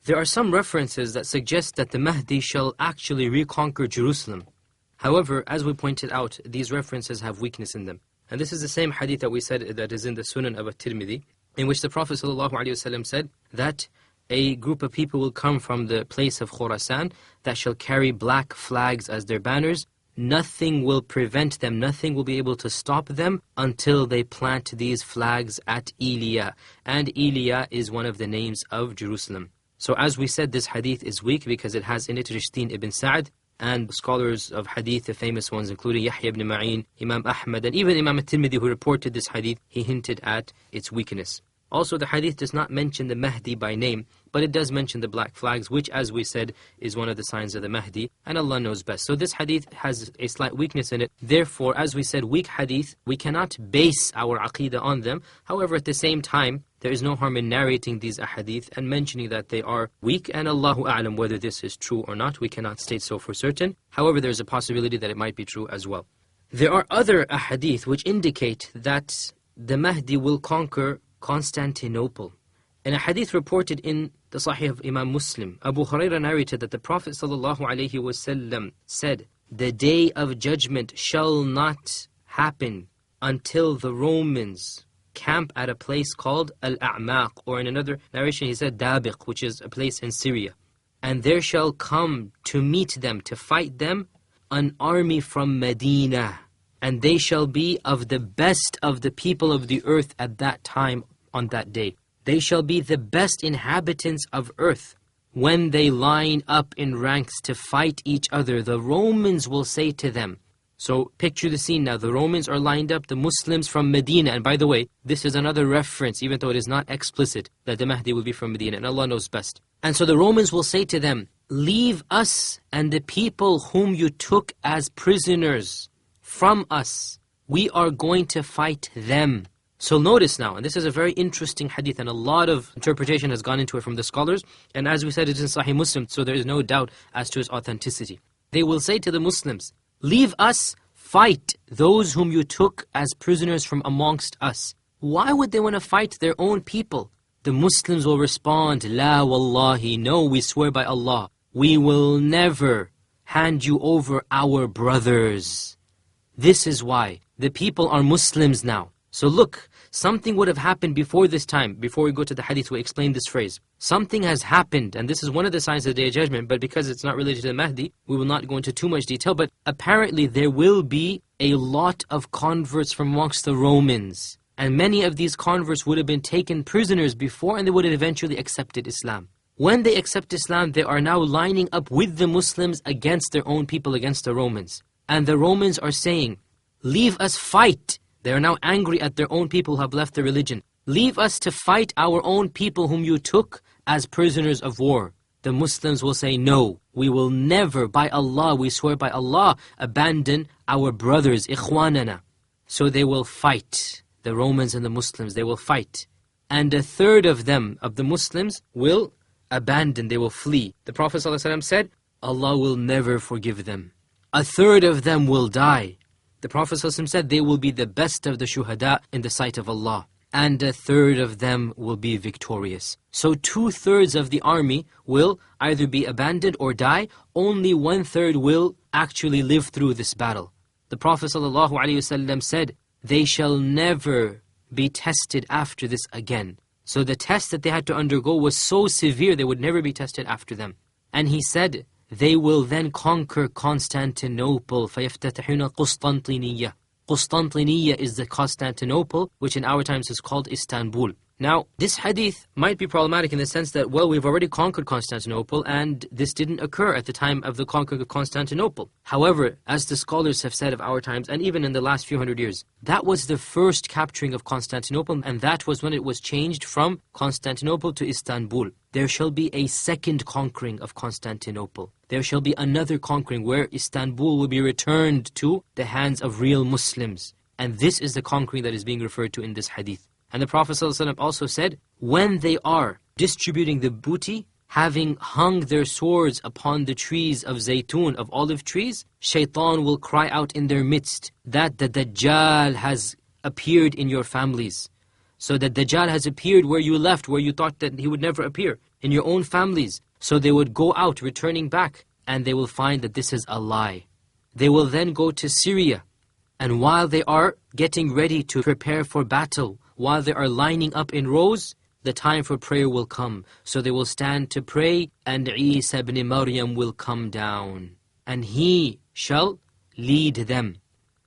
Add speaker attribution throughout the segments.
Speaker 1: There are some references that suggest that the Mahdi shall actually reconquer Jerusalem. However, as we pointed out, these references have weakness in them. And this is the same hadith that we said that is in the Sunan of At-Tirmidhi, in which the Prophet ﷺ said that a group of people will come from the place of Khurasan that shall carry black flags as their banners. Nothing will prevent them, nothing will be able to stop them until they plant these flags at Iliya. And Iliya is one of the names of Jerusalem. So as we said, this hadith is weak because it has in it Rishdin ibn Sa'd, and scholars of hadith, the famous ones, including Yahya ibn Ma'in, Imam Ahmad, and even Imam At-Tirmidhi, who reported this hadith, he hinted at its weakness. Also, the hadith does not mention the Mahdi by name, but it does mention the black flags, which, as we said, is one of the signs of the Mahdi, and Allah knows best. So this hadith has a slight weakness in it. Therefore, as we said, weak hadith, we cannot base our aqeedah on them. However, at the same time, there is no harm in narrating these ahadith and mentioning that they are weak, and Allahu A'lam whether this is true or not. We cannot state so for certain. However, there is a possibility that it might be true as well. There are other ahadith which indicate that the Mahdi will conquer Constantinople. In a hadith reported in the Sahih of Imam Muslim, Abu Hurairah narrated that the Prophet ﷺ said, "The day of judgment shall not happen until the Romans camp at a place called Al-A'maq," or in another narration he said Dabiq, which is a place in Syria. "And there shall come to meet them, to fight them, an army from Medina. And they shall be of the best of the people of the earth at that time, on that day. They shall be the best inhabitants of earth. When they line up in ranks to fight each other, the Romans will say to them." So picture the scene now. The Romans are lined up, the Muslims from Medina. And by the way, this is another reference, even though it is not explicit, that the Mahdi will be from Medina. And Allah knows best. And so the Romans will say to them, "Leave us and the people whom you took as prisoners from us. We are going to fight them." So notice now, and this is a very interesting hadith, and a lot of interpretation has gone into it from the scholars. And as we said, it is in Sahih Muslim, so there is no doubt as to its authenticity. They will say to the Muslims, "Leave us, fight those whom you took as prisoners from amongst us." Why would they want to fight their own people? The Muslims will respond, "La wallahi, no, we swear by Allah, we will never hand you over our brothers." This is why the people are Muslims now. So look, something would have happened before this time. Before we go to the hadith, we explain this phrase. Something has happened, and this is one of the signs of the Day of Judgment, but because it's not related to the Mahdi, we will not go into too much detail. But apparently there will be a lot of converts from amongst the Romans. And many of these converts would have been taken prisoners before, and they would have eventually accepted Islam. When they accept Islam, they are now lining up with the Muslims against their own people, against the Romans. And the Romans are saying, "Leave us fight." They are now angry at their own people who have left the religion. "Leave us to fight our own people whom you took as prisoners of war." The Muslims will say, "No, we will never, by Allah, we swear by Allah, abandon our brothers, ikhwanana." So they will fight. The Romans and the Muslims, they will fight. And a third of them, of the Muslims, will abandon, they will flee. The Prophet ﷺ said, Allah will never forgive them. A third of them will die. The Prophet ﷺ said they will be the best of the shuhada in the sight of Allah. And a third of them will be victorious. So 2/3 of the army will either be abandoned or die. Only 1/3 will actually live through this battle. The Prophet ﷺ said, they shall never be tested after this again. So the test that they had to undergo was so severe they would never be tested after them. And he said, they will then conquer Constantinople. فَيَفْتَتَحُونَ قُسْطَنْطِنِيَّةً. Constantinople is the Constantinople, which in our times is called Istanbul. Now, this hadith might be problematic in the sense that, well, we've already conquered Constantinople, and this didn't occur at the time of the conquering of Constantinople. However, as the scholars have said of our times, and even in the last few hundred years, that was the first capturing of Constantinople, and that was when it was changed from Constantinople to Istanbul. There shall be a second conquering of Constantinople. There shall be another conquering where Istanbul will be returned to the hands of real Muslims. And this is the conquering that is being referred to in this hadith. And the Prophet ﷺ also said, when they are distributing the booty, having hung their swords upon the trees of zaytun, of olive trees, shaitan will cry out in their midst that the Dajjal has appeared in your families. So that Dajjal has appeared where you left, where you thought that he would never appear, in your own families. So they would go out, returning back, and they will find that this is a lie. They will then go to Syria, and while they are getting ready to prepare for battle, while they are lining up in rows, the time for prayer will come. So they will stand to pray, and Isa ibn Maryam will come down, and he shall lead them.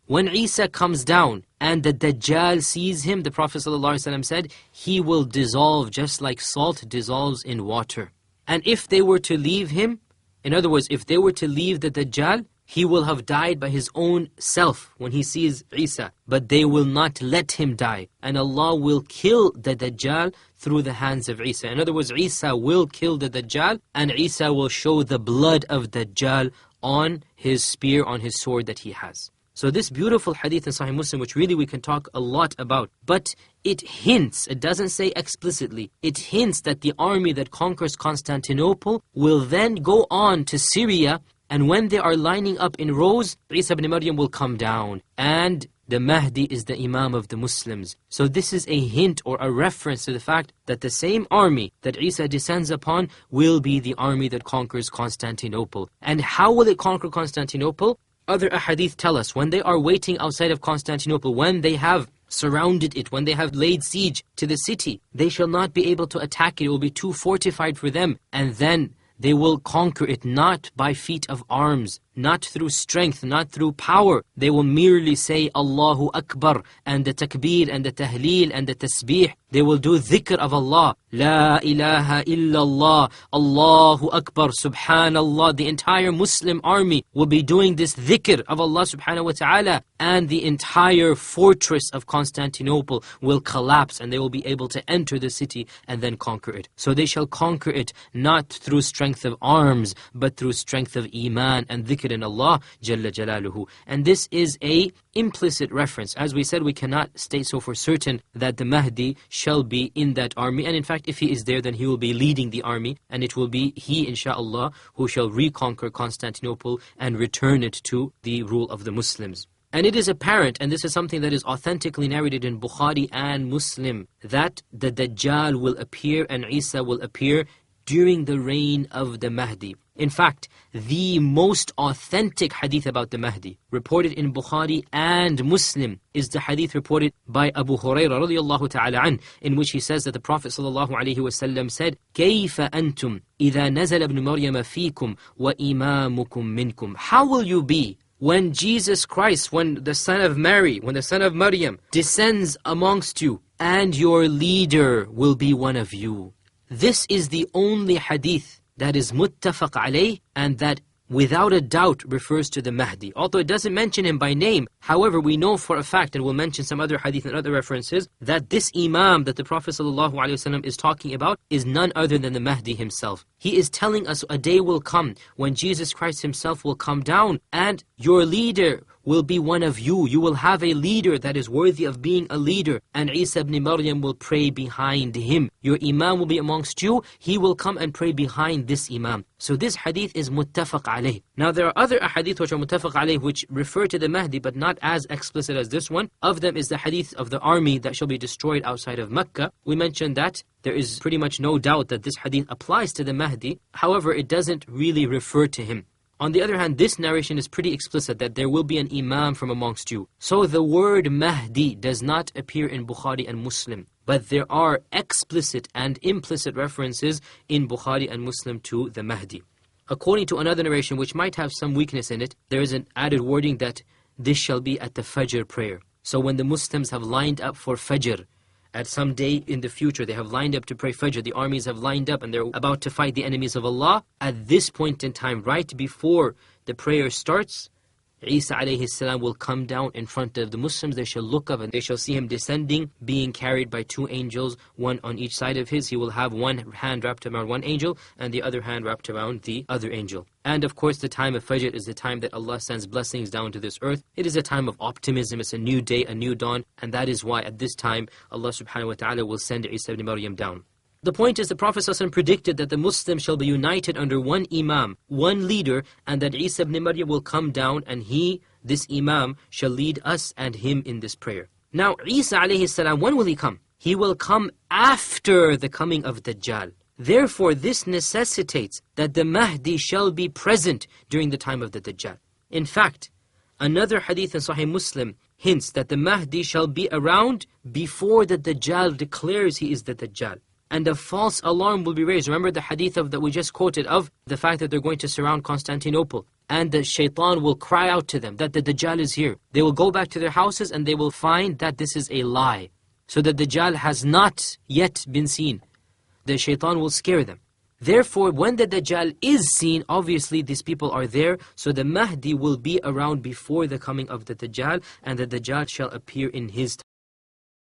Speaker 1: When Isa comes down and the Dajjal sees him, the Prophet ﷺ said, he will dissolve just like salt dissolves in water. And if they were to leave him, in other words, if they were to leave the Dajjal, he will have died by his own self when he sees Isa. But they will not let him die. And Allah will kill the Dajjal through the hands of Isa. In other words, Isa will kill the Dajjal, and Isa will show the blood of Dajjal on his spear, on his sword that he has. So this beautiful hadith in Sahih Muslim, which really we can talk a lot about, but it hints, it doesn't say explicitly, it hints that the army that conquers Constantinople will then go on to Syria, and when they are lining up in rows, Isa ibn Maryam will come down, and the Mahdi is the Imam of the Muslims. So this is a hint or a reference to the fact that the same army that Isa descends upon will be the army that conquers Constantinople. And how will it conquer Constantinople? Other ahadith tell us, when they are waiting outside of Constantinople, when they have surrounded it, when they have laid siege to the city, they shall not be able to attack it. It will be too fortified for them. And then they will conquer it not by feat of arms, not through strength, not through power. They will merely say Allahu Akbar, and the takbir and the tahleel and the tasbih. They will do dhikr of Allah. La ilaha illallah, Allahu Akbar, Subhanallah. The entire Muslim army will be doing this dhikr of Allah subhanahu wa ta'ala, and the entire fortress of Constantinople will collapse, and they will be able to enter the city and then conquer it. So they shall conquer it not through strength of arms, but through strength of iman and dhikr in Allah Jalla Jalaluhu. And this is a implicit reference. As we said, we cannot state so for certain that the Mahdi shall be in that army. And in fact, if he is there, then he will be leading the army, and it will be he, InshaAllah, who shall reconquer Constantinople and return it to the rule of the Muslims. And it is apparent, and this is something that is authentically narrated in Bukhari and Muslim, that the Dajjal will appear and Isa will appear during the reign of the Mahdi. In fact, the most authentic hadith about the Mahdi, reported in Bukhari and Muslim, is the hadith reported by Abu Hurairah radiyallahu ta'ala an, in which he says that the Prophet sallallahu alayhi wasallam said, كَيْفَ أَنْتُمْ إِذَا نَزَلَ ابْنُ مَرْيَمَ فِيكُمْ وَإِمَامُكُمْ مِنْكُمْ. How will you be when Jesus Christ, when the son of Mary, when the son of Maryam descends amongst you, and your leader will be one of you? This is the only hadith that is muttafaq alayh, and that without a doubt refers to the Mahdi. Although it doesn't mention him by name, however, we know for a fact, and we'll mention some other hadith and other references, that this Imam that the Prophet ﷺ is talking about is none other than the Mahdi himself. He is telling us a day will come when Jesus Christ himself will come down, and your leader will be one of you. You will have a leader that is worthy of being a leader, and Isa ibn Maryam will pray behind him. Your Imam will be amongst you. He will come and pray behind this Imam. So this hadith is muttafaq alayh. Now there are other hadith which are muttafaq alayh, which refer to the Mahdi, but not as explicit as this one. Of them is the hadith of the army that shall be destroyed outside of Mecca. We mentioned that there is pretty much no doubt that this hadith applies to the Mahdi. However, it doesn't really refer to him. On the other hand, this narration is pretty explicit that there will be an Imam from amongst you. So the word Mahdi does not appear in Bukhari and Muslim, but there are explicit and implicit references in Bukhari and Muslim to the Mahdi. According to another narration, which might have some weakness in it, there is an added wording that this shall be at the Fajr prayer. So when the Muslims have lined up for Fajr, at some day in the future, they have lined up to pray Fajr, the armies have lined up and they're about to fight the enemies of Allah. At this point in time, right before the prayer starts, Isa alayhi salam will come down in front of the Muslims. They shall look up and they shall see him descending, being carried by two angels, one on each side of his. He will have one hand wrapped around one angel and the other hand wrapped around the other angel. And of course, the time of Fajr is the time that Allah sends blessings down to this earth. It is a time of optimism. It's a new day, a new dawn. And that is why at this time, Allah subhanahu wa ta'ala will send Isa ibn Maryam down. The point is, the Prophet ﷺ predicted that the Muslims shall be united under one Imam, one leader, and that Isa ibn Maryam will come down and he, this Imam, shall lead us and him in this prayer. Now, Isa alayhi salam, when will he come? He will come after the coming of Dajjal. Therefore, this necessitates that the Mahdi shall be present during the time of the Dajjal. In fact, another hadith in Sahih Muslim hints that the Mahdi shall be around before the Dajjal declares he is the Dajjal. And a false alarm will be raised. Remember the hadith that we just quoted of the fact that they're going to surround Constantinople. And the shaitan will cry out to them that the Dajjal is here. They will go back to their houses and they will find that this is a lie. So the Dajjal has not yet been seen. The shaitan will scare them. Therefore, when the Dajjal is seen, obviously these people are there. So the Mahdi will be around before the coming of the Dajjal, and the Dajjal shall appear in his time.